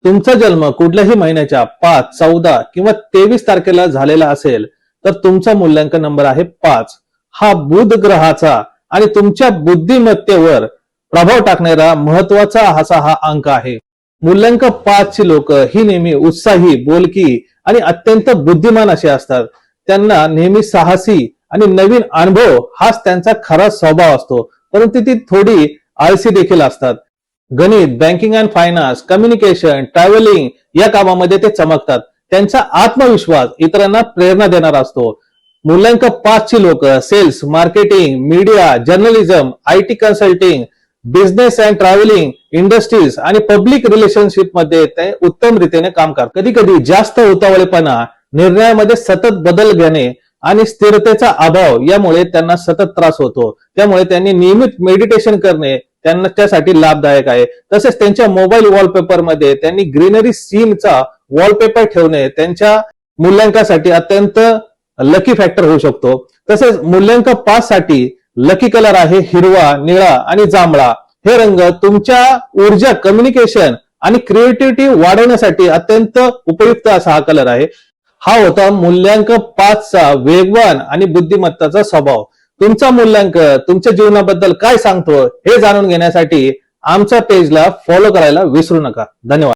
तुमचा जन्म कुठल्याही महिन्याच्या 5, 14 किंवा 23 तारखेला झालेला असेल तर तुमचा मूल्यांकन नंबर आहे 5. हा बुध ग्रहाचा आणि तुमच्या बुद्धिमत्तेवर प्रभाव टाकणारा महत्वाचा असा हा अंक आहे. मूल्यांक 5 ची लोक ही नेहमी उत्साही, बोलकी आणि अत्यंत बुद्धिमान असे असतात. त्यांना नेहमी साहसी आणि नवीन अनुभव हाच त्यांचा खरा स्वभाव असतो, परंतु ती थोडी आळशी देखील असतात. गणित, banking and finance, communication, travelling या कामामध्ये ते चमकतात. त्यांचा आत्मविश्वास इतरांना प्रेरणा देणारा असतो. मूल्यांक 5 ची लोक sales, marketing, media, journalism, IT consulting, business and travelling, industries आणि पब्लिक रिलेशनशिप मध्ये ते उत्तम रीतीने काम करतात. कधी कधी जास्त उतावळेपणा, निर्णयामध्ये सतत बदल घेणे आणि स्थिरतेचा अभाव यामुळे त्यांना सतत त्रास होतो. त्यामुळे त्यांनी नियमित मेडिटेशन करणे त्यांना त्यासाठी लाभदायक आहे. तसेच त्यांच्या मोबाईल वॉलपेपर मध्ये त्यांनी ग्रीनरी सीनचा वॉलपेपर ठेवणे त्यांच्या मूल्यांकासाठी अत्यंत लकी फॅक्टर होऊ शकतो. तसेच मूल्यांक 5 साठी लकी कलर आहे हिरवा, निळा आणि जांभळा. हे रंग तुमच्या ऊर्जा, कम्युनिकेशन आणि क्रिएटिव्हिटी वाढवण्यासाठी अत्यंत उपयुक्त असा हा कलर आहे. हा होता मूल्यांक 5 चा वेगवान आणि बुद्धिमत्ताचा स्वभाव. तुमचा मूल्यांक तुमच्या जीवनाबद्दल काय सांगतो हे जाणून घेण्यासाठी आमच्या पेजला फॉलो करायला विसरू नका. धन्यवाद.